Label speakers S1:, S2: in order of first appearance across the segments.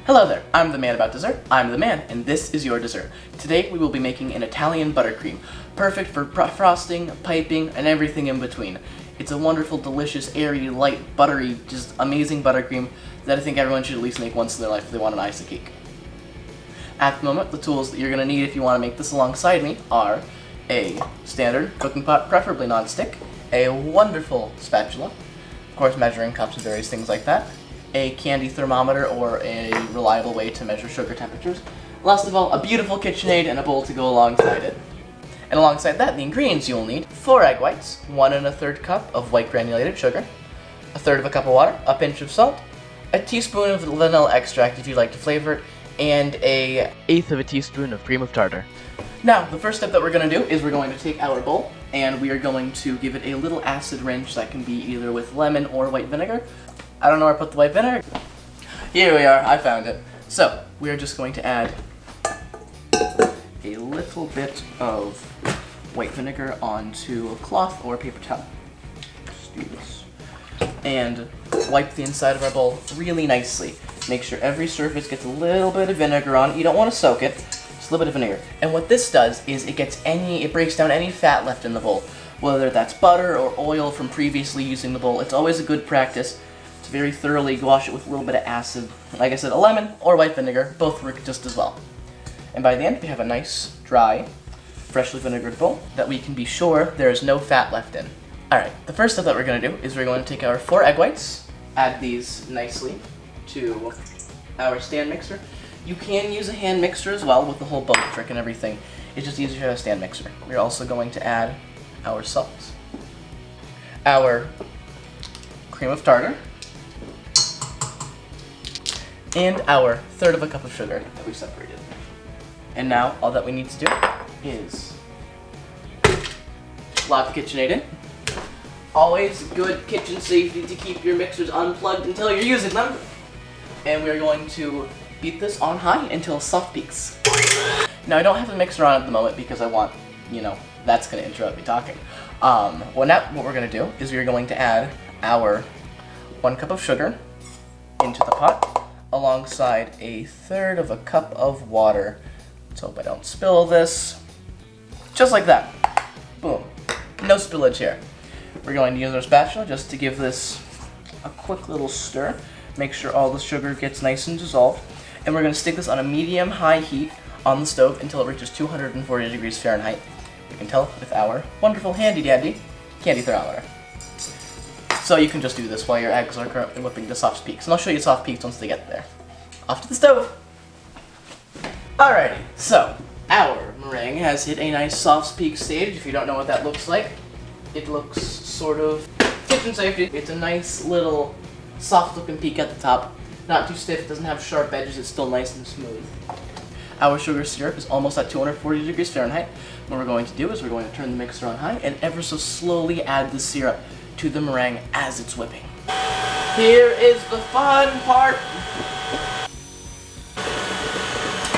S1: Hello there, I'm the man about dessert, I'm the man, and this is your dessert. Today we will be making an Italian buttercream, perfect for frosting, piping, and everything in between. It's a wonderful, delicious, airy, light, buttery, just amazing buttercream that I think everyone should at least make once in their life if they want an icing cake. At the moment, the tools that you're going to need if you want to make this alongside me are a standard cooking pot, preferably non-stick, a wonderful spatula, of course measuring cups and various things like that, a candy thermometer or a reliable way to measure sugar temperatures. Last of all, a beautiful KitchenAid and a bowl to go alongside it. And alongside that, the ingredients you'll need: 4 egg whites, 1 1/3 cup of white granulated sugar, 1/3 cup of water, a pinch of salt, a teaspoon of vanilla extract if you'd like to flavor it, and a 1/8 teaspoon of cream of tartar. Now, the first step that we're going to do is we're going to take our bowl and we are going to give it a little acid rinse that can be either with lemon or white vinegar. I don't know where I put the white vinegar. Here we are, I found it. So, we are just going to add a little bit of white vinegar onto a cloth or a paper towel. Just do this. And wipe the inside of our bowl really nicely. Make sure every surface gets a little bit of vinegar on it. You don't want to soak it, just a little bit of vinegar. And what this does is it breaks down any fat left in the bowl. Whether that's butter or oil from previously using the bowl, it's always a good practice to very thoroughly wash it with a little bit of acid. Like I said, a lemon or white vinegar, both work just as well. And by the end, we have a nice, dry, freshly vinegared bowl that we can be sure there is no fat left in. Alright, the first step that we're going to do is we're going to take our 4 egg whites, add these nicely to our stand mixer. You can use a hand mixer as well with the whole bug trick and everything. It's just easier to have a stand mixer. We're also going to add our salt, our cream of tartar, and our 1/3 cup of sugar that we separated. And now all that we need to do is lock the KitchenAid in. Always good kitchen safety to keep your mixers unplugged until you're using them. And we're going to beat this on high until soft peaks. Now I don't have the mixer on at the moment because I want, that's going to interrupt me talking. What we're going to do is we're going to add our 1 cup of sugar into the pot alongside a 1/3 cup of water. Let's hope I don't spill this. Just like that. Boom. No spillage here. We're going to use our spatula just to give this a quick little stir. Make sure all the sugar gets nice and dissolved. And we're going to stick this on a medium-high heat on the stove until it reaches 240 degrees Fahrenheit. You can tell with our wonderful handy-dandy candy thermometer. So you can just do this while your eggs are currently whipping to soft peaks. And I'll show you soft peaks once they get there. Off to the stove! Alrighty, so our meringue has hit a nice soft peak stage. If you don't know what that looks like, it looks sort of kitchen safety. It's a nice little soft looking peak at the top. Not too stiff, it doesn't have sharp edges, it's still nice and smooth. Our sugar syrup is almost at 240 degrees Fahrenheit. What we're going to do is we're going to turn the mixer on high and ever so slowly add the syrup to the meringue as it's whipping. Here is the fun part.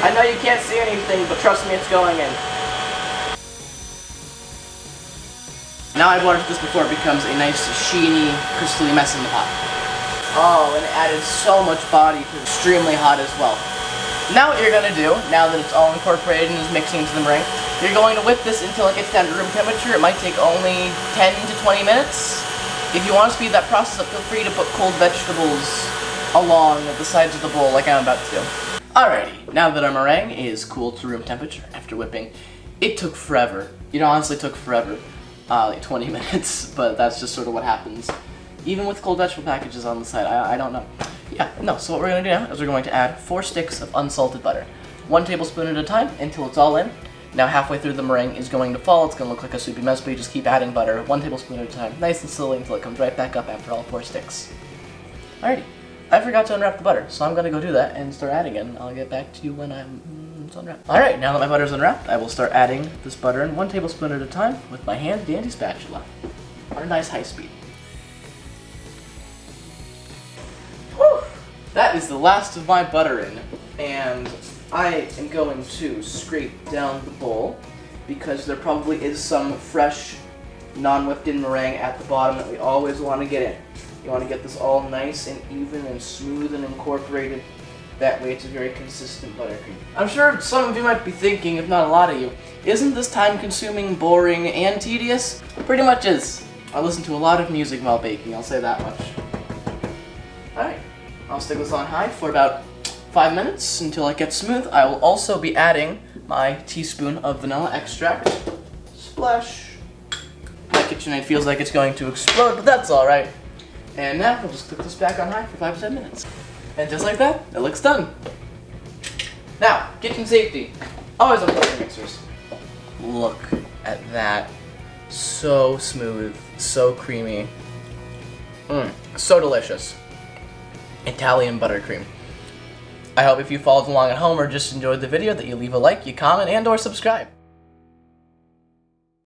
S1: I know you can't see anything, but trust me, it's going in. Now I've watched this before it becomes a nice, sheeny, crystally mess in the pot. Oh, and it added so much body to it. Extremely hot as well. Now what you're going to do, now that it's all incorporated and is mixing into the meringue, you're going to whip this until it gets down to room temperature. It might take only 10 to 20 minutes. If you want to speed that process up, feel free to put cold vegetables along the sides of the bowl like I'm about to do. Alrighty, now that our meringue is cooled to room temperature after whipping, it took forever. It honestly took forever, like 20 minutes, but that's just sort of what happens. Even with cold vegetable packages on the side, I don't know. Yeah, no, so what we're going to do now is we're going to add 4 sticks of unsalted butter. 1 tablespoon at a time until it's all in. Now halfway through the meringue is going to fall, it's going to look like a soupy mess, but you just keep adding butter 1 tablespoon at a time, nice and slowly until it comes right back up after all 4 sticks. Alrighty. I forgot to unwrap the butter, so I'm going to go do that and start adding it, and I'll get back to you when it's unwrapped. Alright, now that my butter's unwrapped, I will start adding this butter in 1 tablespoon at a time with my handy-dandy spatula on a nice high speed. Whew! That is the last of my butter in, and I am going to scrape down the bowl because there probably is some fresh, non-whipped in meringue at the bottom that we always want to get in. You want to get this all nice and even and smooth and incorporated That way it's a very consistent buttercream. I'm sure some of you might be thinking, if not a lot of you, isn't this time-consuming, boring, and tedious? Pretty much is. I listen to a lot of music while baking, I'll say that much. Alright, I'll stick this on high for about 5 minutes until it gets smooth. I will also be adding my teaspoon of vanilla extract. Splash. My KitchenAid feels like it's going to explode, but that's alright. And now we'll just cook this back on high for 5 to 10 minutes. And just like that, it looks done. Now, kitchen safety. Always unplug mixers. Look at that. So smooth, so creamy. So delicious. Italian buttercream. I hope if you followed along at home or just enjoyed the video that you leave a like, you comment, and or subscribe.